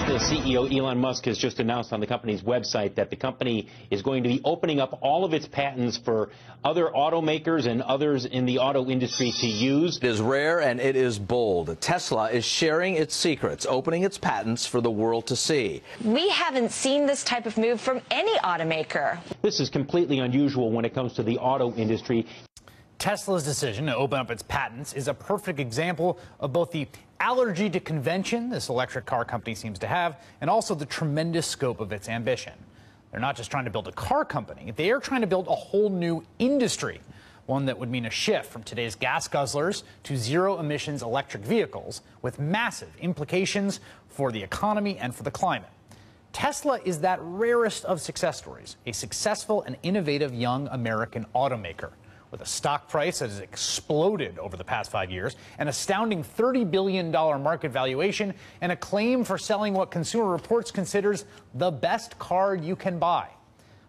Tesla CEO Elon Musk has just announced on the company's website that the company is going to be opening up all of its patents for other automakers and others in the auto industry to use. It is rare and it is bold. Tesla is sharing its secrets, opening its patents for the world to see. We haven't seen this type of move from any automaker. This is completely unusual when it comes to the auto industry. Tesla's decision to open up its patents is a perfect example of both the allergy to convention this electric car company seems to have, and also the tremendous scope of its ambition. They're not just trying to build a car company, they are trying to build a whole new industry, one that would mean a shift from today's gas guzzlers to zero-emissions electric vehicles, with massive implications for the economy and for the climate. Tesla is that rarest of success stories, a successful and innovative young American automaker, with a stock price that has exploded over the past 5 years, an astounding $30 billion market valuation, and a claim for selling what Consumer Reports considers the best car you can buy.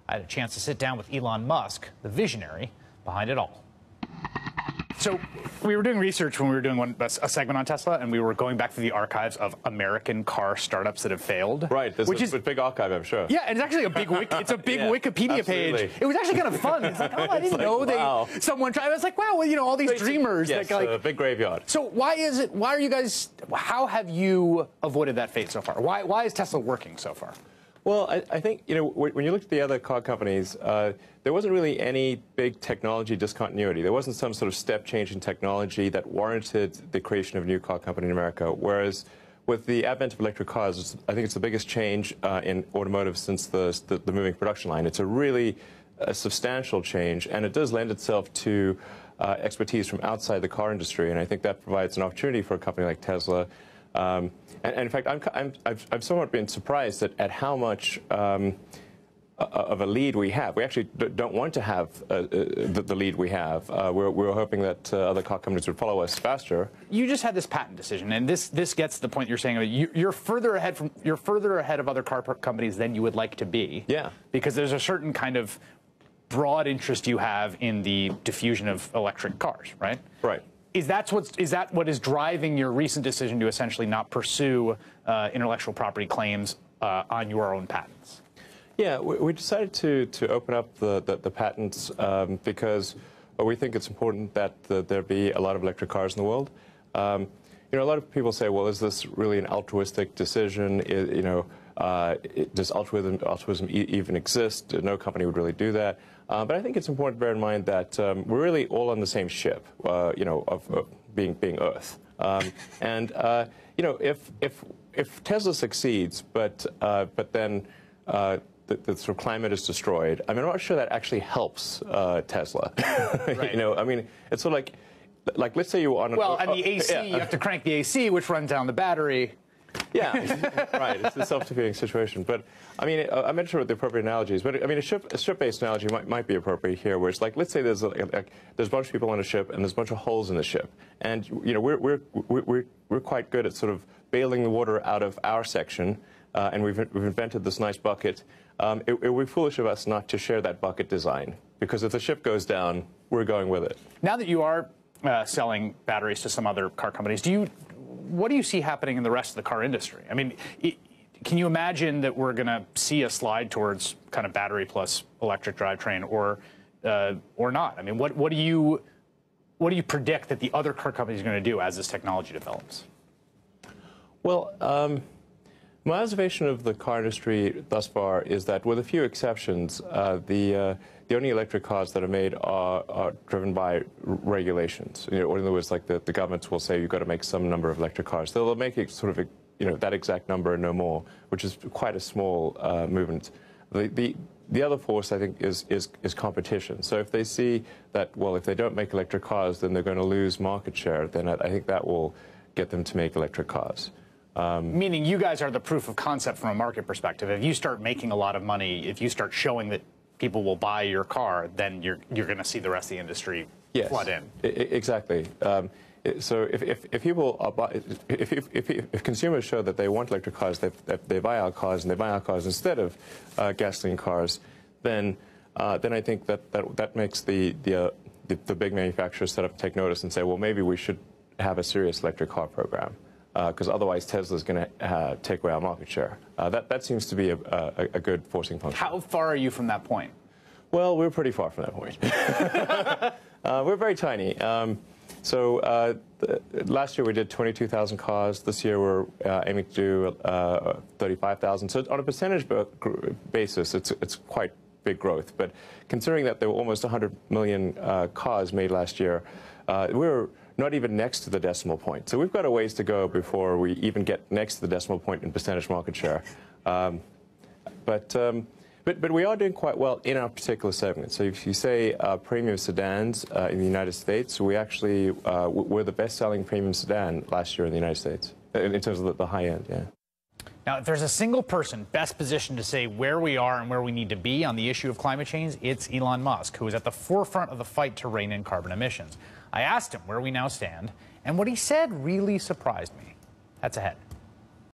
I had a chance to sit down with Elon Musk, the visionary behind it all. So we were doing research when we were doing a segment on Tesla, and we were going back through the archives of American car startups that have failed. Right, there's a big archive, I'm sure. Yeah, and it's actually a big it's a big Wikipedia page. It was actually kind of fun. It's like, oh, I didn't know someone tried. I was like, wow, well, you know, all these dreamers. Yes, a big graveyard. So why are you guys? How have you avoided that fate so far? Why is Tesla working so far? Well, I think, you know, when you look at the other car companies, there wasn't really any big technology discontinuity. There wasn't some sort of step change in technology that warranted the creation of a new car company in America. Whereas with the advent of electric cars, I think it's the biggest change in automotive since the moving production line. It's a really substantial change, and it does lend itself to expertise from outside the car industry. And I think that provides an opportunity for a company like Tesla. And in fact, I've somewhat been surprised at how much of a lead we have. We actually don't want to have the lead we have. We're hoping that other car companies would follow us faster. You just had this patent decision, and this gets to the point you're saying. You're further ahead of other car companies than you would like to be. Yeah. Because there's a certain kind of broad interest you have in the diffusion of electric cars, right? Right. Is that what is driving your recent decision to essentially not pursue intellectual property claims on your own patents? Yeah, we decided to open up the patents because we think it's important that there be a lot of electric cars in the world. You know, a lot of people say, well, is this really an altruistic decision? Does altruism even exist? No company would really do that. But I think it's important to bear in mind that we're really all on the same ship, you know, of being Earth. You know, if Tesla succeeds, but then the sort of climate is destroyed, I mean, I'm not sure that actually helps Tesla. Right. You know, I mean, it's sort of like let's say you were on a... Well, and the AC, you have to crank the AC, which runs down the battery. Yeah, right. It's a self-defeating situation. But I mean, I'm not sure what the appropriate analogy is. But I mean, a ship-based analogy might be appropriate here, where it's like, let's say there's a bunch of people on a ship, and there's a bunch of holes in the ship, and you know we're quite good at sort of bailing the water out of our section, and we've invented this nice bucket. It would be foolish of us not to share that bucket design, because if the ship goes down, we're going with it. Now that you are selling batteries to some other car companies, what do you see happening in the rest of the car industry? I mean, can you imagine that we're going to see a slide towards kind of battery plus electric drivetrain, or not? I mean, what do you predict that the other car companies are going to do as this technology develops? Well, my observation of the car industry thus far is that, with a few exceptions, the only electric cars that are made are driven by regulations. You know, or in other words, like the governments will say you've got to make some number of electric cars. They'll make it sort of, you know, that exact number and no more, which is quite a small movement. The other force, I think, is competition. So if they see that, well, if they don't make electric cars, then they're going to lose market share, then I think that will get them to make electric cars. Meaning you guys are the proof of concept from a market perspective. If you start making a lot of money, if you start showing that people will buy your car, then you're going to see the rest of the industry flood in. Exactly. So if people are if consumers show that they want electric cars, they buy our cars, and they buy our cars instead of gasoline cars, then I think that makes the big manufacturers set up take notice and say, well, maybe we should have a serious electric car program. because otherwise Tesla's going to take away our market share. That seems to be a good forcing function. How far are you from that point? Well, we're pretty far from that point. We're very tiny. Last year we did 22,000 cars. This year we're aiming to do 35,000. So on a percentage basis, it's quite big growth. But considering that there were almost 100 million cars made last year, we're not even next to the decimal point. So we've got a ways to go before we even get next to the decimal point in percentage market share. But we are doing quite well in our particular segment. So if you say premium sedans in the United States, we actually were the best-selling premium sedan last year in the United States, in terms of the high end, yeah. Now, if there's a single person best positioned to say where we are and where we need to be on the issue of climate change, it's Elon Musk, who is at the forefront of the fight to rein in carbon emissions. I asked him where we now stand, and what he said really surprised me. That's ahead.